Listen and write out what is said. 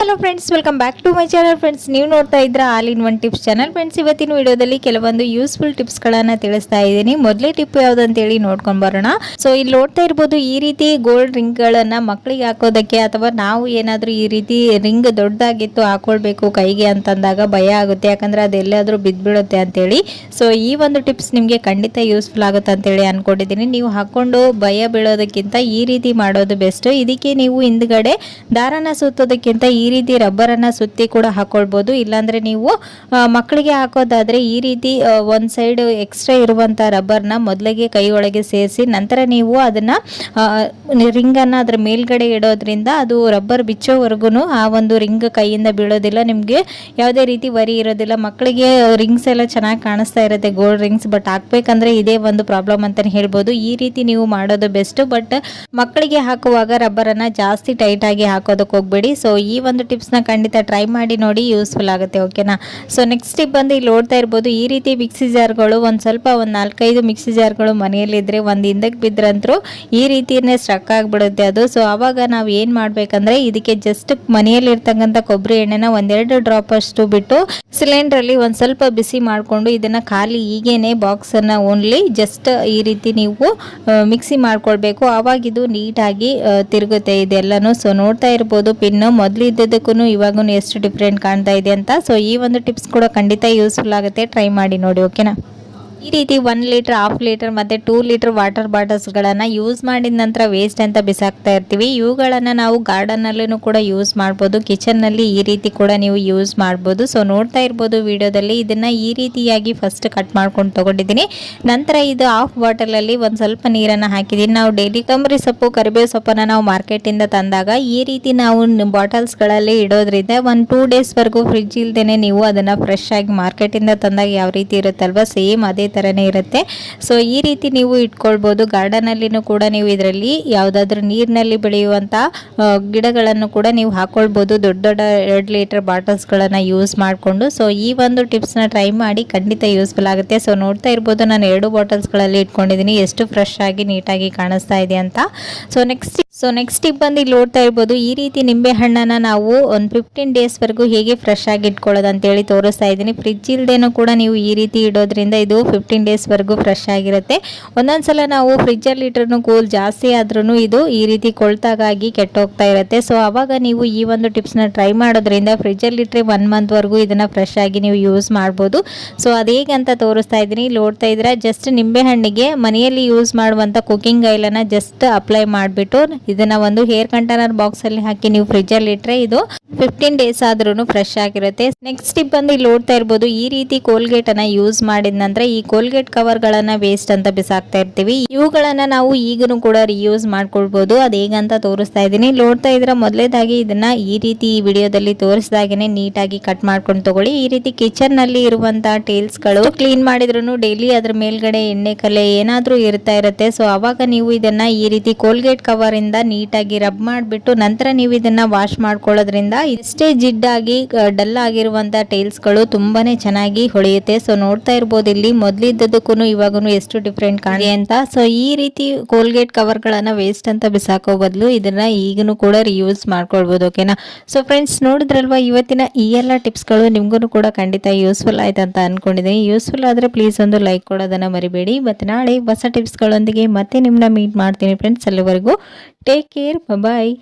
Hello friends, welcome back to my channel. Friends, ನೀವು ನೋಡ್ತಾ ಇದ್ರ all in one tips channel. Friends, ಇವತ್ತಿನ ವಿಡಿಯೋದಲ್ಲಿ ಕೆಲವೊಂದು ಯೂಸ್ಫುಲ್ ಟಿಪ್ಸ್ಗಳನ್ನು ತಿಳಿಸ್ತಾ ಇದ್ದೀನಿ. ಮೊದಲೇ ಟಿಪ್ ಯಾವುದಂತೇಳಿ ನೋಡ್ಕೊಂಡು ಬರೋಣ. ಸೊ ಇಲ್ಲಿ ನೋಡ್ತಾ ಇರ್ಬೋದು, ಈ ರೀತಿ ಗೋಲ್ಡ್ ರಿಂಗ್ಗಳನ್ನು ಮಕ್ಕಳಿಗೆ ಹಾಕೋದಕ್ಕೆ ಅಥವಾ ನಾವು ಏನಾದರೂ ಈ ರೀತಿ ರಿಂಗ್ ದೊಡ್ಡದಾಗಿತ್ತು ಹಾಕೊಳ್ಬೇಕು ಕೈಗೆ ಅಂತಂದಾಗ ಭಯ ಆಗುತ್ತೆ, ಯಾಕಂದರೆ ಅದೆಲ್ಲಾದರೂ ಬಿದ್ದುಬಿಡುತ್ತೆ ಅಂತೇಳಿ. ಸೊ ಈ ಒಂದು ಟಿಪ್ಸ್ ನಿಮಗೆ ಖಂಡಿತ ಯೂಸ್ಫುಲ್ ಆಗುತ್ತೆ ಅಂತೇಳಿ ಅನ್ಕೊಂಡಿದ್ದೀನಿ. ನೀವು ಹಾಕ್ಕೊಂಡು ಭಯ ಬೀಳೋದಕ್ಕಿಂತ ಈ ರೀತಿ ಮಾಡೋದು ಬೆಸ್ಟ್. ಇದಕ್ಕೆ ನೀವು ಹಿಂದ್ಗಡೆ ದಾರನ ಸುತ್ತೋದಕ್ಕಿಂತ ಈ ರೀತಿ ರಬ್ಬರನ್ನು ಸುತ್ತಿ ಕೂಡ ಹಾಕೊಳ್ಬೋದು. ಇಲ್ಲಾಂದರೆ ನೀವು ಮಕ್ಕಳಿಗೆ ಹಾಕೋದಾದರೆ ಈ ರೀತಿ ಒಂದು ಸೈಡ್ ಎಕ್ಸ್ಟ್ರಾ ಇರುವಂಥ ರಬ್ಬರ್ನ ಮೊದಲಿಗೆ ಕೈ ಒಳಗೆ ಸೇರಿಸಿ ನಂತರ ನೀವು ಅದನ್ನು ರಿಂಗನ್ನು ಅದರ ಮೇಲ್ಗಡೆ ಇಡೋದ್ರಿಂದ ಅದು ರಬ್ಬರ್ ಬಿಚ್ಚೋವರೆಗೂ ಆ ಒಂದು ರಿಂಗ್ ಕೈಯಿಂದ ಬೀಳೋದಿಲ್ಲ, ನಿಮಗೆ ಯಾವುದೇ ರೀತಿ ವರಿ ಇರೋದಿಲ್ಲ. ಮಕ್ಕಳಿಗೆ ರಿಂಗ್ಸ್ ಎಲ್ಲ ಚೆನ್ನಾಗಿ ಕಾಣಿಸ್ತಾ ಇರುತ್ತೆ, ಗೋಲ್ಡ್ ರಿಂಗ್ಸ್, ಬಟ್ ಹಾಕ್ಬೇಕಂದ್ರೆ ಇದೇ ಒಂದು ಪ್ರಾಬ್ಲಮ್ ಅಂತಲೇ ಹೇಳ್ಬೋದು. ಈ ರೀತಿ ನೀವು ಮಾಡೋದು ಬೆಸ್ಟ್. ಬಟ್ ಮಕ್ಕಳಿಗೆ ಹಾಕುವಾಗ ರಬ್ಬರನ್ನು ಜಾಸ್ತಿ ಟೈಟಾಗಿ ಹಾಕೋದಕ್ಕೆ ಹೋಗಬೇಡಿ. ಸೊ ಈ ಒಂದು ಟಿಪ್ಸ್ನ ಖಂಡಿತ ಟ್ರೈ ಮಾಡಿ ನೋಡಿ, ಯೂಸ್ಫುಲ್ ಆಗುತ್ತೆ. ಓಕೆನಾ? ಸೊ ನೆಕ್ಸ್ಟ್ ಟಿಪ್ ಬಂದು ಇಲ್ಲಿ ನೋಡ್ತಾ ಇರ್ಬೋದು, ಈ ರೀತಿ ಮಿಕ್ಸಿ ಜಾರ್ಗಳು ಒಂದು 4-5 ಮಿಕ್ಸಿ ಜಾರ್ಗಳು ಮನೆಯಲ್ಲಿದ್ದರೆ ಒಂದು ಹಿಂದಕ್ಕೆ ಬಿದ್ರಂತರೂ ಈ ರೀತಿಯೇ ಸ್ಟ್ರಕ್ ಆಗಿಬಿಡುತ್ತೆ ಅದು. ಸೊ ಆವಾಗ ನಾವು ಏನು ಮಾಡಬೇಕಂದ್ರೆ ಇದಕ್ಕೆ ಜಸ್ಟ್ ಮನೆಯಲ್ಲಿರ್ತಕ್ಕಂಥ ಕೊಬ್ಬರಿ ಎಣ್ಣೆನ 1-2 ಡ್ರಾಪ್ ಅಷ್ಟು ಬಿಟ್ಟು ಸಿಲಿಂಡ್ರಲ್ಲಿ ಒಂದು ಸ್ವಲ್ಪ ಬಿಸಿ ಮಾಡಿಕೊಂಡು ಇದನ್ನು ಖಾಲಿ ಹೀಗೇನೆ ಬಾಕ್ಸನ್ನು ಓನ್ಲಿ ಜಸ್ಟ್ ಈ ರೀತಿ ನೀವು ಮಿಕ್ಸಿ ಮಾಡ್ಕೊಳ್ಬೇಕು. ಆವಾಗ ಇದು ನೀಟಾಗಿ ತಿರುಗುತ್ತೆ ಇದೆಲ್ಲನೂ. ಸೊ ನೋಡ್ತಾ ಇರ್ಬೋದು, ಪಿನ್ನು ಮೊದಲಿದ್ದದಕ್ಕೂ ಇವಾಗೂ ಎಷ್ಟು ಡಿಫ್ರೆಂಟ್ ಕಾಣ್ತಾ ಇದೆ ಅಂತ. ಸೊ ಈ ಒಂದು ಟಿಪ್ಸ್ ಕೂಡ ಖಂಡಿತ ಯೂಸ್ಫುಲ್ ಆಗುತ್ತೆ, ಟ್ರೈ ಮಾಡಿ ನೋಡಿ. ಓಕೆನಾ? ಈ ರೀತಿ 1 ಲೀಟರ್, 1/2 ಲೀಟರ್ ಮತ್ತು 2 ಲೀಟರ್ ವಾಟರ್ ಬಾಟಲ್ಸ್ಗಳನ್ನು ಯೂಸ್ ಮಾಡಿದ ನಂತರ ವೇಸ್ಟ್ ಅಂತ ಬಿಸಾಕ್ತಾ ಇರ್ತೀವಿ. ಇವುಗಳನ್ನು ನಾವು ಗಾರ್ಡನ್ನಲ್ಲೂ ಕೂಡ ಯೂಸ್ ಮಾಡ್ಬೋದು, ಕಿಚನ್ನಲ್ಲಿ ಈ ರೀತಿ ಕೂಡ ನೀವು ಯೂಸ್ ಮಾಡ್ಬೋದು. ಸೊ ನೋಡ್ತಾ ಇರ್ಬೋದು ವಿಡಿಯೋದಲ್ಲಿ, ಇದನ್ನು ಈ ರೀತಿಯಾಗಿ ಫಸ್ಟ್ ಕಟ್ ಮಾಡ್ಕೊಂಡು ತೊಗೊಂಡಿದ್ದೀನಿ. ನಂತರ ಇದು ಹಾಫ್ ಬಾಟಲಲ್ಲಿ ಒಂದು ಸ್ವಲ್ಪ ನೀರನ್ನು ಹಾಕಿದ್ದೀನಿ. ನಾವು ಡೈಲಿ ಕೊತ್ತಂಬರಿ ಸೊಪ್ಪು, ಕರಿಬೇವು ಸೊಪ್ಪನ್ನು ನಾವು ಮಾರ್ಕೆಟಿಂದ ತಂದಾಗ ಈ ರೀತಿ ನಾವು ಬಾಟಲ್ಸ್ಗಳಲ್ಲಿ ಇಡೋದ್ರಿಂದ 1-2 ಡೇಸ್ವರೆಗೂ ಫ್ರಿಡ್ಜ್ ಇಲ್ದೇ ನೀವು ಅದನ್ನು ಫ್ರೆಶ್ ಆಗಿ ಮಾರ್ಕೆಟಿಂದ ತಂದಾಗ ಯಾವ ರೀತಿ ಇರುತ್ತಲ್ವ, ಸೇಮ್ ಅದೇ ಥರನೇ ಇರುತ್ತೆ. ಸೊ ಈ ರೀತಿ ನೀವು ಇಟ್ಕೊಳ್ಬೋದು. ಗಾರ್ಡನಲ್ಲಿನೂ ಕೂಡ ನೀವು ಇದರಲ್ಲಿ ಯಾವುದಾದ್ರೂ ನೀರಿನಲ್ಲಿ ಬೆಳೆಯುವಂಥ ಗಿಡಗಳನ್ನು ಕೂಡ ನೀವು ಹಾಕೊಳ್ಬೋದು, ದೊಡ್ಡ 2 ಲೀಟರ್ ಬಾಟಲ್ಸ್ಗಳನ್ನು ಯೂಸ್ ಮಾಡಿಕೊಂಡು. ಸೊ ಈ ಒಂದು ಟಿಪ್ಸ್ನ ಟ್ರೈ ಮಾಡಿ, ಖಂಡಿತ ಯೂಸ್ಫುಲ್ ಆಗುತ್ತೆ. ಸೊ ನೋಡ್ತಾ ಇರ್ಬೋದು, ನಾನು 2 ಬಾಟಲ್ಸ್ಗಳಲ್ಲಿ ಇಟ್ಕೊಂಡಿದ್ದೀನಿ, ಎಷ್ಟು ಫ್ರೆಶ್ ಆಗಿ ನೀಟಾಗಿ ಕಾಣಿಸ್ತಾ ಇದೆ ಅಂತ. ಸೊ ನೆಕ್ಸ್ಟ್ ಟಿಪ್ ಬಂದು ಇಲ್ಲಿ ನೋಡ್ತಾ ಇರ್ಬೋದು, ಈ ರೀತಿ ನಿಂಬೆ ಹಣ್ಣನ್ನು ನಾವು ಒಂದು 15 ಡೇಸ್ವರೆಗೂ ಹೇಗೆ ಫ್ರೆಶ್ ಆಗಿ ಇಟ್ಕೊಳ್ಳೋದು ಅಂತೇಳಿ ತೋರಿಸ್ತಾ ಇದ್ದೀನಿ. ಫ್ರಿಡ್ಜ್ ಇಲ್ಲದೇನೂ ಕೂಡ ನೀವು ಈ ರೀತಿ ಇಡೋದ್ರಿಂದ ಇದು 15 ಡೇಸ್ವರೆಗೂ ಫ್ರೆಶ್ ಆಗಿರುತ್ತೆ. ಒಂದೊಂದು ಸಲ ನಾವು ಫ್ರಿಡ್ಜಲ್ಲಿ ಇಟ್ರೂ ಕೂಲ್ ಜಾಸ್ತಿ ಆದ್ರೂ ಇದು ಈ ರೀತಿ ಕೊಳ್ತಾಗಾಗಿ ಕೆಟ್ಟೋಗ್ತಾ ಇರುತ್ತೆ. ಸೊ ಆವಾಗ ನೀವು ಈ ಒಂದು ಟಿಪ್ಸ್ನ ಟ್ರೈ ಮಾಡೋದ್ರಿಂದ ಫ್ರಿಡ್ಜಲ್ಲಿ ಇಟ್ಟರೆ 1 ಮಂತ್ವರೆಗೂ ಇದನ್ನು ಫ್ರೆಶ್ ಆಗಿ ನೀವು ಯೂಸ್ ಮಾಡ್ಬೋದು. ಸೊ ಅದು ಹೇಗೆ ಅಂತ ತೋರಿಸ್ತಾ ಇದ್ದೀನಿ. ಇಲ್ಲಿ ನೋಡ್ತಾ ಇದ್ರೆ ಜಸ್ಟ್ ನಿಂಬೆ ಹಣ್ಣಿಗೆ ಮನೆಯಲ್ಲಿ ಯೂಸ್ ಮಾಡುವಂಥ ಕುಕಿಂಗ್ ಆಯಿಲನ್ನು ಜಸ್ಟ್ ಅಪ್ಲೈ ಮಾಡಿಬಿಟ್ಟು ಇದನ್ನು ಒಂದು ಹೇರ್ ಕಂಟೈನರ್ ಬಾಕ್ಸಲ್ಲಿ ಹಾಕಿ ನೀವು ಫ್ರಿಡ್ಜಲ್ಲಿ ಇಟ್ಟರೆ ಇದು 15 ಡೇಸ್ ಆದ್ರೂ ಫ್ರೆಶ್ ಆಗಿರುತ್ತೆ. ನೆಕ್ಸ್ಟ್ ಟಿಪ್ ಬಂದು ಇಲ್ಲಿ ನೋಡ್ತಾ ಇರ್ಬೋದು, ಈ ರೀತಿ ಕೋಲ್ಗೇಟನ್ನು ಯೂಸ್ ಮಾಡಿದ ನಂತರ ಈ ಕೋಲ್ಗೇಟ್ ಕವರ್ಗಳನ್ನು ವೇಸ್ಟ್ ಅಂತ ಬಿಸಾಕ್ತಾ ಇರ್ತೀವಿ. ಇವುಗಳನ್ನು ನಾವು ಈಗಲೂ ಕೂಡ ರಿಯೂಸ್ ಮಾಡ್ಕೊಳ್ಬೋದು. ಅದು ಹೇಗಂತ ತೋರಿಸ್ತಾ ಇದ್ದೀನಿ. ನೋಡ್ತಾ ಇದ್ರೆ ಮೊದಲೇದಾಗಿ ಇದನ್ನ ಈ ರೀತಿ ಈ ವಿಡಿಯೋದಲ್ಲಿ ತೋರಿಸಿದಾಗೇನೆ ನೀಟಾಗಿ ಕಟ್ ಮಾಡ್ಕೊಂಡು ತಗೊಳ್ಳಿ. ಈ ರೀತಿ ಕಿಚನ್ ನಲ್ಲಿ ಇರುವಂತಹ ಟೇಲ್ಸ್ಗಳು ಕ್ಲೀನ್ ಮಾಡಿದ್ರು ಡೈಲಿ ಅದ್ರ ಮೇಲ್ಗಡೆ ಎಣ್ಣೆ ಕಲೆ ಏನಾದ್ರೂ ಇರ್ತಾ ಇರುತ್ತೆ. ಸೊ ಅವಾಗ ನೀವು ಇದನ್ನ ಈ ರೀತಿ ಕೋಲ್ಗೇಟ್ ಕವರ್ ಇಂದ ನೀಟಾಗಿ ರಬ್ ಮಾಡಿಬಿಟ್ಟು ನಂತರ ನೀವು ಇದನ್ನ ವಾಶ್ ಮಾಡ್ಕೊಳ್ಳೋದ್ರಿಂದ ಎಷ್ಟೇ ಜಿಡ್ಡಾಗಿ ಡಲ್ ಆಗಿರುವಂತಹ ಟೇಲ್ಸ್ಗಳು ತುಂಬಾನೇ ಚೆನ್ನಾಗಿ ಹೊಳೆಯುತ್ತೆ. ಸೊ ನೋಡ್ತಾ ಇರ್ಬೋದು, ಇಲ್ಲಿ ಮೊದಲಿದ್ದದಕ್ಕೂ ಇವಾಗೂ ಎಷ್ಟು ಡಿಫ್ರೆಂಟ್ ಕಾಣಿದೆ ಅಂತ. ಸೊ ಈ ರೀತಿ ಕೋಲ್ಗೇಟ್ ಕವರ್ಗಳನ್ನು ವೇಸ್ಟ್ ಅಂತ ಬಿಸಾಕೋ ಬದಲು ಇದನ್ನ ಈಗಲೂ ಕೂಡ ರಿಯೂಸ್ ಮಾಡ್ಕೊಳ್ಬೋದು. ಓಕೆನಾ? ಸೊ ಫ್ರೆಂಡ್ಸ್, ನೋಡಿದ್ರಲ್ವಾ ಇವತ್ತಿನ ಈ ಎಲ್ಲ ಟಿಪ್ಸ್ಗಳು ನಿಮ್ಗೂ ಕೂಡ ಖಂಡಿತ ಯೂಸ್ಫುಲ್ ಆಯ್ತು ಅಂತ ಅನ್ಕೊಂಡಿದ್ದೀನಿ. ಯೂಸ್ಫುಲ್ ಆದರೆ ಪ್ಲೀಸ್ ಒಂದು ಲೈಕ್ ಕೊಡೋದನ್ನ ಮರಿಬೇಡಿ. ಮತ್ತೆ ನಾಳೆ ಹೊಸ ಟಿಪ್ಸ್ಗಳೊಂದಿಗೆ ಮತ್ತೆ ನಿಮ್ಮನ್ನ ಮೀಟ್ ಮಾಡ್ತೀನಿ ಫ್ರೆಂಡ್ಸ್. ಅಲ್ಲಿವರೆಗೂ ಟೇಕ್ ಕೇರ್, ಬಾಯ್.